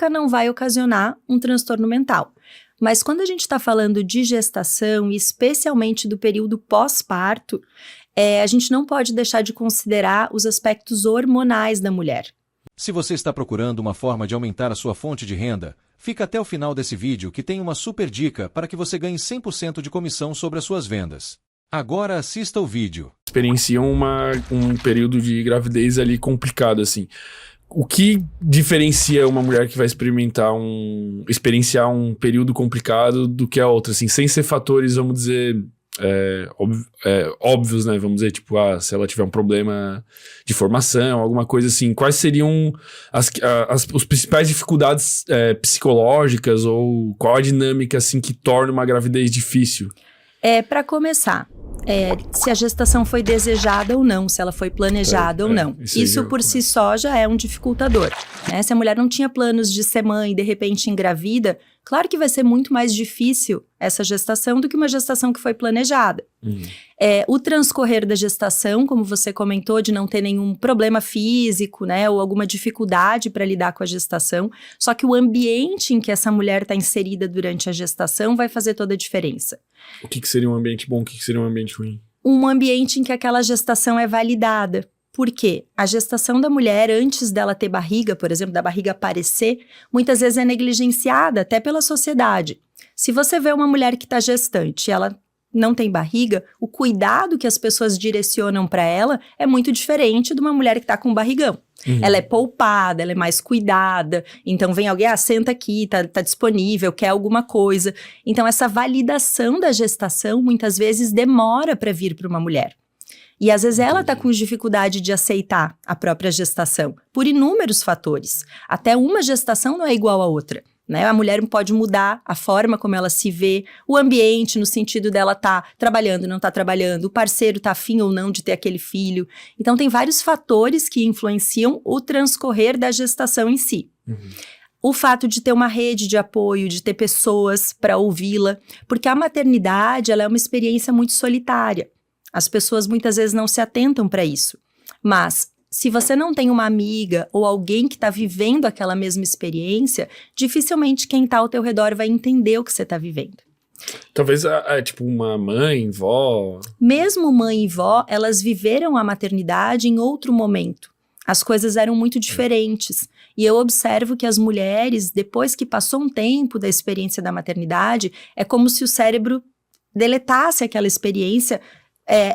não vai ocasionar um transtorno mental. Mas quando a gente está falando de gestação, e especialmente do período pós-parto, a gente não pode deixar de considerar os aspectos hormonais da mulher. Se você está procurando uma forma de aumentar a sua fonte de renda, fica até o final desse vídeo que tem uma super dica para que você ganhe 100% de comissão sobre as suas vendas. Agora assista o vídeo. Experienciam um período de gravidez ali complicado, assim. O que diferencia uma mulher que vai experienciar um período complicado do que a outra, assim, sem ser fatores, vamos dizer, óbvios, né? Vamos dizer, tipo, se ela tiver um problema de formação, alguma coisa assim, quais seriam as principais dificuldades psicológicas ou qual a dinâmica, assim, que torna uma gravidez difícil? Para começar, se a gestação foi desejada ou não, se ela foi planejada ou não. Isso por si só já é um dificultador, né? Se a mulher não tinha planos de ser mãe e de repente engravida, claro que vai ser muito mais difícil essa gestação do que uma gestação que foi planejada. O transcorrer da gestação, como você comentou, de não ter nenhum problema físico, né, ou alguma dificuldade para lidar com a gestação, só que o ambiente em que essa mulher está inserida durante a gestação vai fazer toda a diferença. O que seria um ambiente bom, o que seria um ambiente ruim? Um ambiente em que aquela gestação é validada. Por quê? A gestação da mulher, antes dela ter barriga, por exemplo, da barriga aparecer, muitas vezes é negligenciada até pela sociedade. Se você vê uma mulher que está gestante, ela não tem barriga, o cuidado que as pessoas direcionam para ela é muito diferente de uma mulher que está com barrigão. Ela é poupada, ela é mais cuidada, então vem alguém, senta aqui, tá disponível, quer alguma coisa. Então essa validação da gestação muitas vezes demora para vir para uma mulher. E às vezes ela está com dificuldade de aceitar a própria gestação, por inúmeros fatores. Até uma gestação não é igual à outra, né? A mulher pode mudar a forma como ela se vê, o ambiente no sentido dela tá trabalhando, não tá trabalhando, o parceiro tá afim ou não de ter aquele filho. Então tem vários fatores que influenciam o transcorrer da gestação em si. O fato de ter uma rede de apoio, de ter pessoas para ouvi-la, porque a maternidade ela é uma experiência muito solitária. As pessoas muitas vezes não se atentam para isso. Mas se você não tem uma amiga ou alguém que está vivendo aquela mesma experiência, dificilmente quem está ao teu redor vai entender o que você está vivendo. Talvez, tipo, uma mãe, vó... Mesmo mãe e vó, elas viveram a maternidade em outro momento. As coisas eram muito diferentes. E eu observo que as mulheres, depois que passou um tempo da experiência da maternidade, é como se o cérebro deletasse aquela experiência,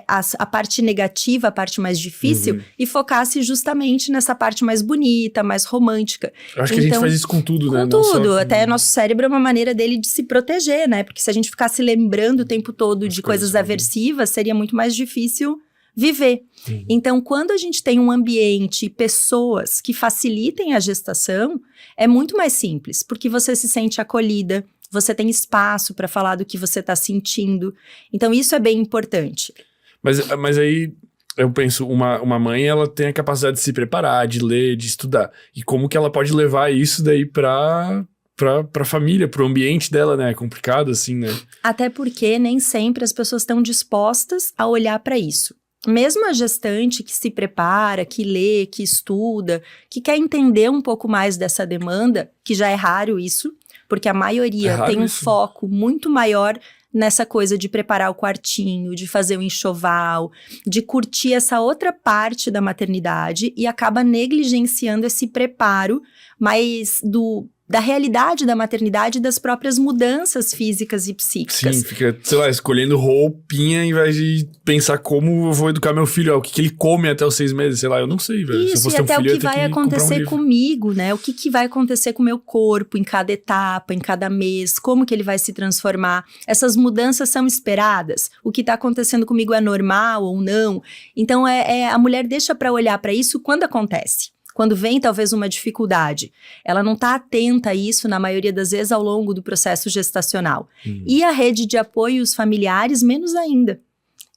a parte negativa, a parte mais difícil, e focasse justamente nessa parte mais bonita, mais romântica. Eu acho que a gente faz isso com tudo, né? Com tudo, até nosso cérebro é uma maneira dele de se proteger, né? Porque se a gente ficasse lembrando o tempo todo de coisas aversivas, seria muito mais difícil viver. Então, quando a gente tem um ambiente e pessoas que facilitem a gestação, é muito mais simples, porque você se sente acolhida, você tem espaço para falar do que você está sentindo. Então, isso é bem importante. Mas aí, eu penso, uma mãe, ela tem a capacidade de se preparar, de ler, de estudar. E como que ela pode levar isso daí pra família, pro ambiente dela, né? É complicado, assim, né? Até porque nem sempre as pessoas estão dispostas a olhar para isso. Mesmo a gestante que se prepara, que lê, que estuda, que quer entender um pouco mais dessa demanda, que já é raro isso, porque a maioria tem um foco muito maior nessa coisa de preparar o quartinho, de fazer o enxoval, de curtir essa outra parte da maternidade e acaba negligenciando esse preparo mais da realidade da maternidade e das próprias mudanças físicas e psíquicas. Sim, fica, sei lá, escolhendo roupinha em vez de pensar como eu vou educar meu filho, o que ele come até os 6 meses, sei lá, eu não sei, velho. Isso, se eu fosse e até um filho, o que vai acontecer comigo, né? O que vai acontecer com o meu corpo em cada etapa, em cada mês, como que ele vai se transformar. Essas mudanças são esperadas? O que tá acontecendo comigo é normal ou não? Então, a mulher deixa para olhar para isso quando acontece. Quando vem talvez uma dificuldade, ela não está atenta a isso na maioria das vezes ao longo do processo gestacional. E a rede de apoio e os familiares menos ainda.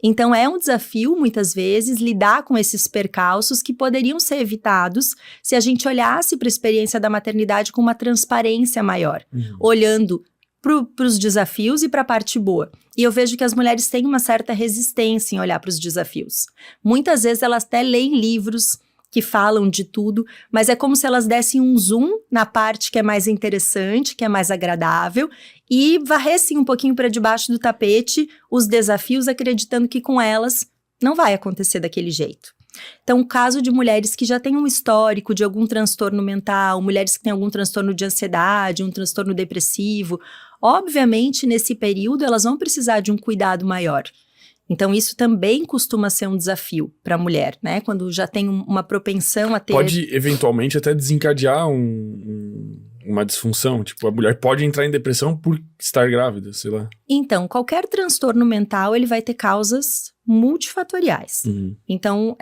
Então é um desafio muitas vezes lidar com esses percalços que poderiam ser evitados se a gente olhasse para a experiência da maternidade com uma transparência maior, olhando para os desafios e para a parte boa. E eu vejo que as mulheres têm uma certa resistência em olhar para os desafios. Muitas vezes elas até leem livros, que falam de tudo, mas é como se elas dessem um zoom na parte que é mais interessante, que é mais agradável, e varressem um pouquinho para debaixo do tapete os desafios, acreditando que com elas não vai acontecer daquele jeito. Então, o caso de mulheres que já têm um histórico de algum transtorno mental, mulheres que têm algum transtorno de ansiedade, um transtorno depressivo, obviamente, nesse período, elas vão precisar de um cuidado maior. Então, isso também costuma ser um desafio para a mulher, né? Quando já tem uma propensão a ter... Pode, eventualmente, até desencadear uma disfunção. Tipo, a mulher pode entrar em depressão por estar grávida, sei lá. Então, qualquer transtorno mental, ele vai ter causas multifatoriais. Então,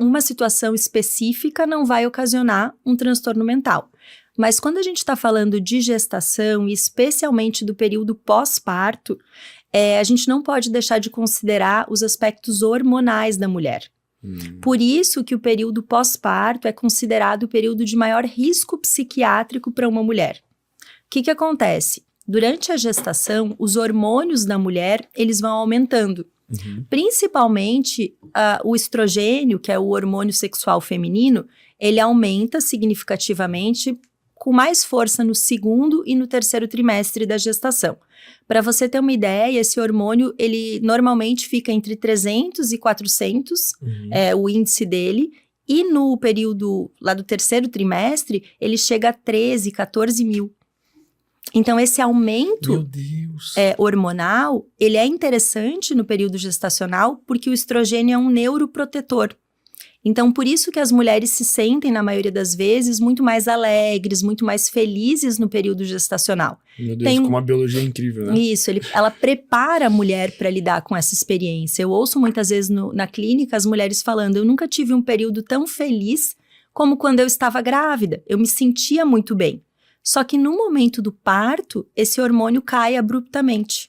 uma situação específica não vai ocasionar um transtorno mental. Mas quando a gente está falando de gestação, e especialmente do período pós-parto, a gente não pode deixar de considerar os aspectos hormonais da mulher. Por isso que o período pós-parto é considerado o período de maior risco psiquiátrico para uma mulher. O que acontece? Durante a gestação, os hormônios da mulher, eles vão aumentando. Principalmente o estrogênio, que é o hormônio sexual feminino, ele aumenta significativamente com mais força no segundo e no terceiro trimestre da gestação. Para você ter uma ideia, esse hormônio, ele normalmente fica entre 300 e 400, o índice dele, e no período lá do terceiro trimestre, ele chega a 13, 14 mil. Então, esse aumento hormonal, ele é interessante no período gestacional, porque o estrogênio é um neuroprotetor. Então, por isso que as mulheres se sentem, na maioria das vezes, muito mais alegres, muito mais felizes no período gestacional. Meu Deus, como uma biologia incrível, né? Isso, ela prepara a mulher para lidar com essa experiência. Eu ouço muitas vezes na clínica as mulheres falando, eu nunca tive um período tão feliz como quando eu estava grávida. Eu me sentia muito bem. Só que no momento do parto, esse hormônio cai abruptamente.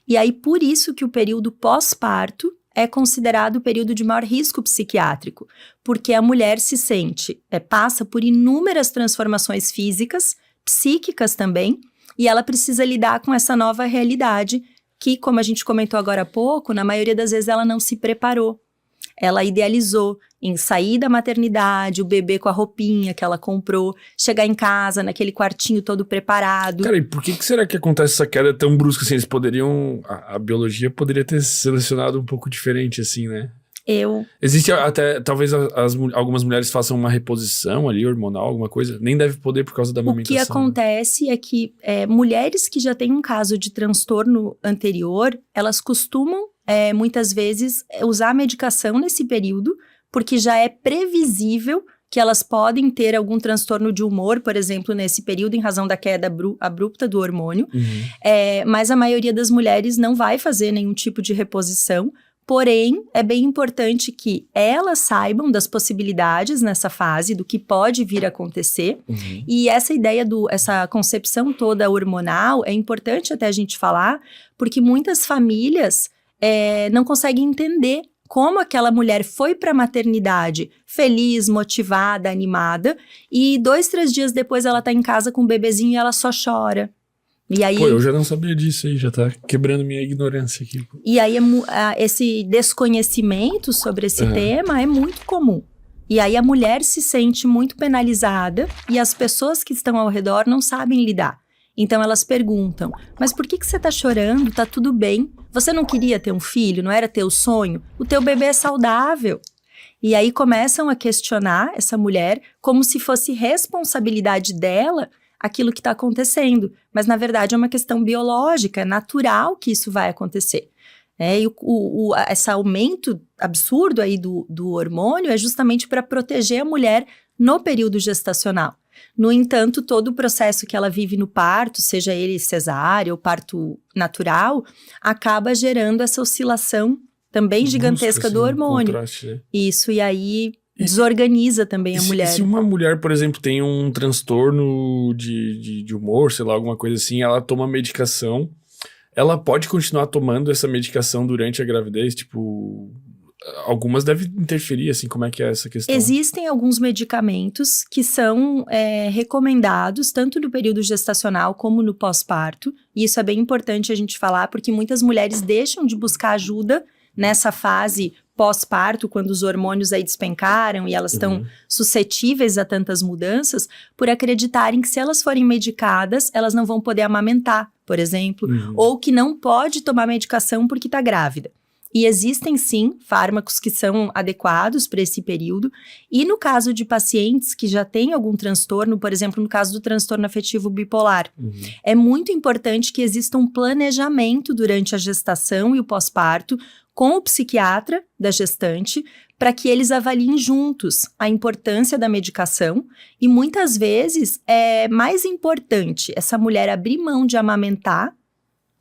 E aí, por isso que o período pós-parto é considerado o período de maior risco psiquiátrico, porque a mulher se sente, passa por inúmeras transformações físicas, psíquicas também, e ela precisa lidar com essa nova realidade que, como a gente comentou agora há pouco, na maioria das vezes ela não se preparou. Ela idealizou em sair da maternidade, o bebê com a roupinha que ela comprou, chegar em casa naquele quartinho todo preparado. Cara, e por que será que acontece essa queda tão brusca assim? Eles poderiam... A biologia poderia ter selecionado um pouco diferente assim, né? Existe até... Talvez algumas mulheres façam uma reposição ali, hormonal, alguma coisa. Nem deve poder por causa da amamentação. O que acontece é que mulheres que já têm um caso de transtorno anterior, elas costumam muitas vezes usar a medicação nesse período, porque já é previsível que elas podem ter algum transtorno de humor, por exemplo, nesse período, em razão da queda abrupta do hormônio. Mas a maioria das mulheres não vai fazer nenhum tipo de reposição, porém, é bem importante que elas saibam das possibilidades nessa fase, do que pode vir a acontecer. E essa ideia, essa concepção toda hormonal, é importante até a gente falar, porque muitas famílias não conseguem entender como aquela mulher foi para a maternidade feliz, motivada, animada, e 2, 3 dias depois ela tá em casa com o bebezinho e ela só chora. E aí, eu já não sabia disso aí, já tá quebrando minha ignorância aqui. E aí esse desconhecimento sobre esse tema é muito comum. E aí a mulher se sente muito penalizada e as pessoas que estão ao redor não sabem lidar. Então elas perguntam, mas por que você tá chorando? Tá tudo bem? Você não queria ter um filho? Não era teu sonho? O teu bebê é saudável. E aí começam a questionar essa mulher como se fosse responsabilidade dela aquilo que está acontecendo. Mas na verdade é uma questão biológica, é natural que isso vai acontecer. E esse aumento absurdo aí do hormônio é justamente para proteger a mulher no período gestacional. No entanto, todo o processo que ela vive no parto, seja ele cesárea ou parto natural, acaba gerando essa oscilação também gigantesca do hormônio. Contraste, né? Isso, e aí desorganiza também a mulher. Se uma mulher, por exemplo, tem um transtorno de humor, sei lá, alguma coisa assim, ela toma medicação, ela pode continuar tomando essa medicação durante a gravidez? Tipo... Algumas devem interferir, assim, como é que é essa questão? Existem alguns medicamentos que são recomendados, tanto no período gestacional como no pós-parto, e isso é bem importante a gente falar, porque muitas mulheres deixam de buscar ajuda nessa fase pós-parto, quando os hormônios aí despencaram e elas estão suscetíveis a tantas mudanças, por acreditarem que se elas forem medicadas, elas não vão poder amamentar, por exemplo, ou que não pode tomar medicação porque está grávida. E existem sim fármacos que são adequados para esse período, e no caso de pacientes que já têm algum transtorno, por exemplo, no caso do transtorno afetivo bipolar, é muito importante que exista um planejamento durante a gestação e o pós-parto com o psiquiatra da gestante, para que eles avaliem juntos a importância da medicação, e muitas vezes é mais importante essa mulher abrir mão de amamentar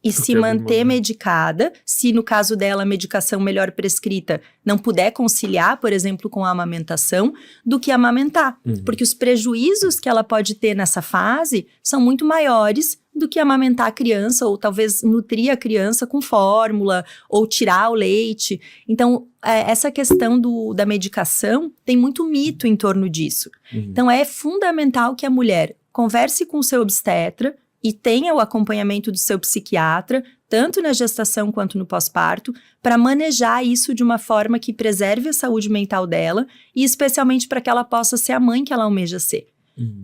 e se manter medicada, se no caso dela a medicação melhor prescrita não puder conciliar, por exemplo, com a amamentação, do que amamentar. Porque os prejuízos que ela pode ter nessa fase são muito maiores do que amamentar a criança, ou talvez nutrir a criança com fórmula, ou tirar o leite. Então, essa questão da medicação tem muito mito em torno disso. Então, é fundamental que a mulher converse com o seu obstetra e tenha o acompanhamento do seu psiquiatra, tanto na gestação quanto no pós-parto, para manejar isso de uma forma que preserve a saúde mental dela, e especialmente para que ela possa ser a mãe que ela almeja ser.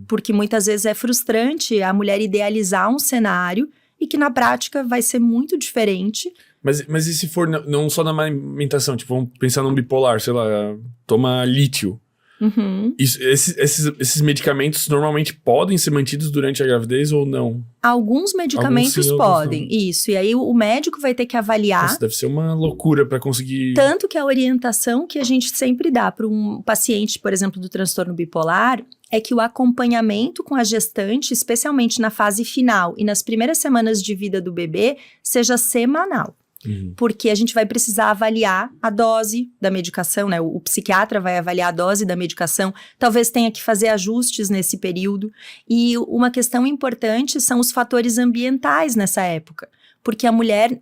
Porque muitas vezes é frustrante a mulher idealizar um cenário e que na prática vai ser muito diferente. Mas e se for não só na amamentação, tipo, vamos pensar num bipolar, sei lá, toma lítio. Esses medicamentos normalmente podem ser mantidos durante a gravidez ou não? Alguns medicamentos sim, podem, isso. E aí o médico vai ter que avaliar. Nossa, deve ser uma loucura para conseguir... Tanto que a orientação que a gente sempre dá para um paciente, por exemplo, do transtorno bipolar, é que o acompanhamento com a gestante, especialmente na fase final e nas primeiras semanas de vida do bebê, seja semanal. Porque a gente vai precisar avaliar a dose da medicação, né? O psiquiatra vai avaliar a dose da medicação, talvez tenha que fazer ajustes nesse período. E uma questão importante são os fatores ambientais nessa época. Porque a mulher,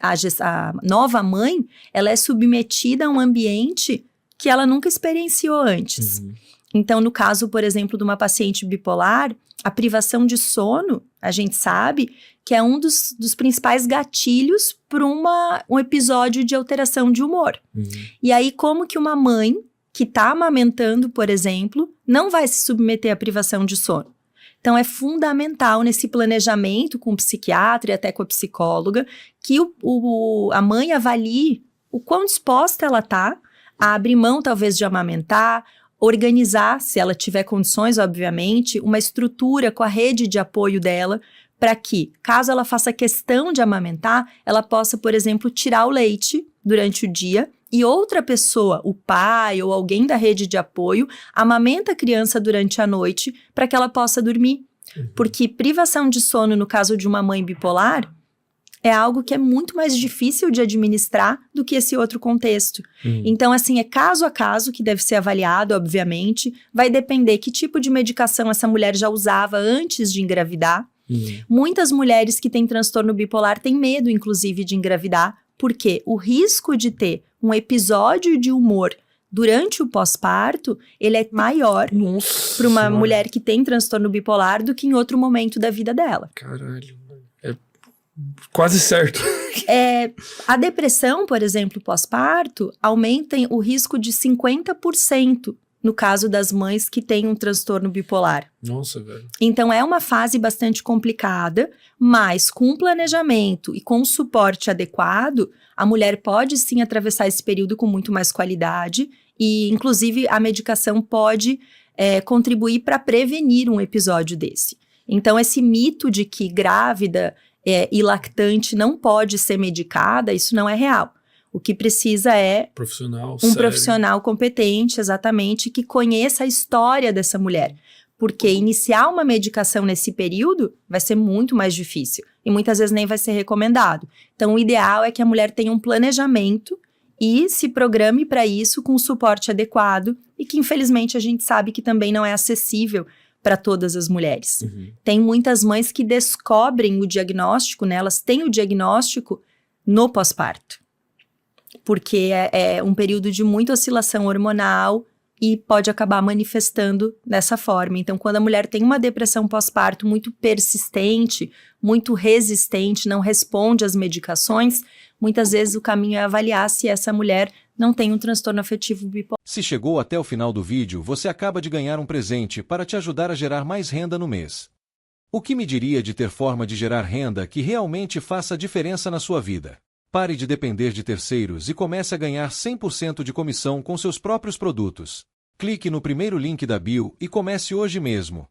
a nova mãe, ela é submetida a um ambiente que ela nunca experienciou antes. Então, no caso, por exemplo, de uma paciente bipolar, a privação de sono, a gente sabe que é um dos principais gatilhos para um episódio de alteração de humor. E aí, como que uma mãe que está amamentando, por exemplo, não vai se submeter à privação de sono? Então, é fundamental nesse planejamento com o psiquiatra e até com a psicóloga que a mãe avalie o quão disposta ela está a abrir mão, talvez, de amamentar, organizar, se ela tiver condições, obviamente, uma estrutura com a rede de apoio dela, para que, caso ela faça questão de amamentar, ela possa, por exemplo, tirar o leite durante o dia e outra pessoa, o pai ou alguém da rede de apoio, amamenta a criança durante a noite para que ela possa dormir. Porque privação de sono, no caso de uma mãe bipolar, é algo que é muito mais difícil de administrar do que esse outro contexto. Então, assim, é caso a caso que deve ser avaliado, obviamente. Vai depender que tipo de medicação essa mulher já usava antes de engravidar. Muitas mulheres que têm transtorno bipolar têm medo, inclusive, de engravidar, porque o risco de ter um episódio de humor durante o pós-parto, ele é maior para uma mulher que tem transtorno bipolar do que em outro momento da vida dela. Caralho. Quase certo. A depressão, por exemplo, pós-parto, aumenta o risco de 50% no caso das mães que têm um transtorno bipolar. Nossa, velho. Então, é uma fase bastante complicada, mas com planejamento e com suporte adequado, a mulher pode sim atravessar esse período com muito mais qualidade e, inclusive, a medicação pode contribuir para prevenir um episódio desse. Então, esse mito de que grávida e lactante não pode ser medicada, isso não é real. O que precisa é um profissional competente, exatamente, que conheça a história dessa mulher. Porque iniciar uma medicação nesse período vai ser muito mais difícil. E muitas vezes nem vai ser recomendado. Então, o ideal é que a mulher tenha um planejamento e se programe para isso com o suporte adequado e que, infelizmente, a gente sabe que também não é acessível para todas as mulheres. Tem muitas mães que descobrem o diagnóstico, né? Elas têm o diagnóstico no pós-parto. Porque é um período de muita oscilação hormonal e pode acabar manifestando dessa forma. Então, quando a mulher tem uma depressão pós-parto muito persistente, muito resistente, não responde às medicações, muitas vezes o caminho é avaliar se essa mulher não tem um transtorno afetivo bipolar. Se chegou até o final do vídeo, você acaba de ganhar um presente para te ajudar a gerar mais renda no mês. O que me diria de ter forma de gerar renda que realmente faça diferença na sua vida? Pare de depender de terceiros e comece a ganhar 100% de comissão com seus próprios produtos. Clique no primeiro link da bio e comece hoje mesmo.